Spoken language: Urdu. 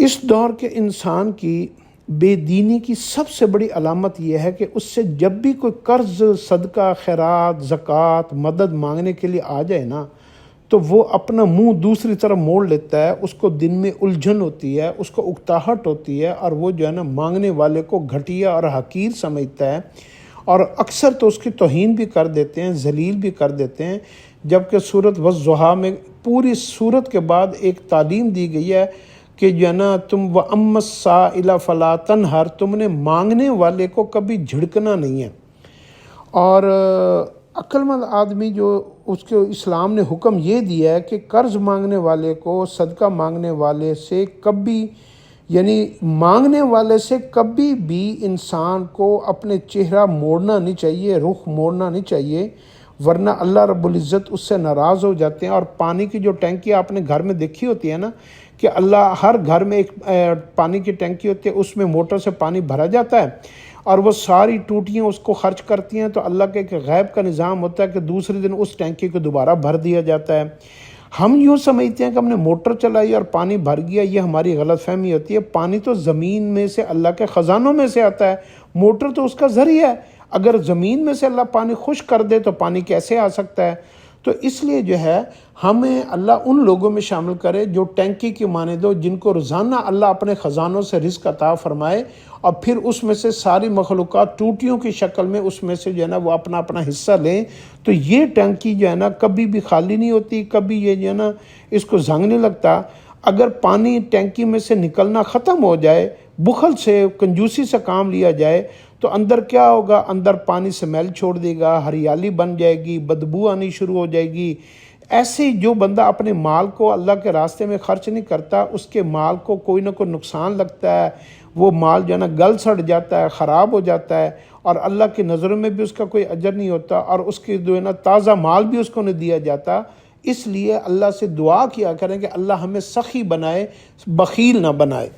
اس دور کے انسان کی بے دینی کی سب سے بڑی علامت یہ ہے کہ اس سے جب بھی کوئی قرض، صدقہ، خیرات، زکوٰۃ، مدد مانگنے کے لیے آ جائے نا، تو وہ اپنا منہ دوسری طرف موڑ لیتا ہے، اس کو دن میں الجھن ہوتی ہے، اس کو اکتاہٹ ہوتی ہے، اور وہ جو ہے نا مانگنے والے کو گھٹیا اور حقیر سمجھتا ہے، اور اکثر تو اس کی توہین بھی کر دیتے ہیں، ذلیل بھی کر دیتے ہیں۔ جبکہ سورۃ والضحیٰ میں پوری سورت کے بعد ایک تعلیم دی گئی ہے کہ جو ہے نا تم وَأَمَّا السَّائِلَ فَلَا تَنْهَرْ، تم نے مانگنے والے کو کبھی جھڑکنا نہیں ہے۔ اور عقل مند آدمی جو اس کے اسلام نے حکم یہ دیا ہے کہ قرض مانگنے والے کو، صدقہ مانگنے والے سے کبھی، یعنی مانگنے والے سے کبھی بھی انسان کو اپنے چہرہ موڑنا نہیں چاہیے، رخ موڑنا نہیں چاہیے، ورنہ اللہ رب العزت اس سے ناراض ہو جاتے ہیں۔ اور پانی کی جو ٹینکی آپ نے گھر میں دیکھی ہوتی ہے نا، کہ اللہ ہر گھر میں ایک پانی کی ٹینکی ہوتی ہے، اس میں موٹر سے پانی بھرا جاتا ہے، اور وہ ساری ٹوٹیاں اس کو خرچ کرتی ہیں، تو اللہ کے ایک غیب کا نظام ہوتا ہے کہ دوسرے دن اس ٹینکی کو دوبارہ بھر دیا جاتا ہے۔ ہم یوں سمجھتے ہیں کہ ہم نے موٹر چلائی اور پانی بھر گیا، یہ ہماری غلط فہمی ہوتی ہے۔ پانی تو زمین میں سے، اللہ کے خزانوں میں سے آتا ہے، موٹر تو اس کا ذریعہ ہے۔ اگر زمین میں سے اللہ پانی خشک کر دے تو پانی کیسے آ سکتا ہے؟ تو اس لیے جو ہے ہمیں اللہ ان لوگوں میں شامل کرے جو ٹینکی کی مانند ہو، جن کو روزانہ اللہ اپنے خزانوں سے رزق عطا فرمائے، اور پھر اس میں سے ساری مخلوقات ٹوٹیوں کی شکل میں اس میں سے جو ہے نا وہ اپنا اپنا حصہ لیں، تو یہ ٹینکی جو ہے نا کبھی بھی خالی نہیں ہوتی، کبھی یہ جو ہے نا اس کو زنگ نہیں لگتا۔ اگر پانی ٹینکی میں سے نکلنا ختم ہو جائے، بخل سے، کنجوسی سے کام لیا جائے، تو اندر کیا ہوگا؟ اندر پانی سمیل چھوڑ دے گا، ہریالی بن جائے گی، بدبو آنی شروع ہو جائے گی۔ ایسے ہی جو بندہ اپنے مال کو اللہ کے راستے میں خرچ نہیں کرتا، اس کے مال کو کوئی نہ کوئی نقصان لگتا ہے، وہ مال جو ہے نا گل سڑ جاتا ہے، خراب ہو جاتا ہے، اور اللہ کی نظروں میں بھی اس کا کوئی اجر نہیں ہوتا، اور اس کی جو ہے نا تازہ مال بھی اس کو نہیں دیا جاتا۔ اس لیے اللہ سے دعا کیا کریں کہ اللہ ہمیں سخی بنائے، بخیل نہ بنائے۔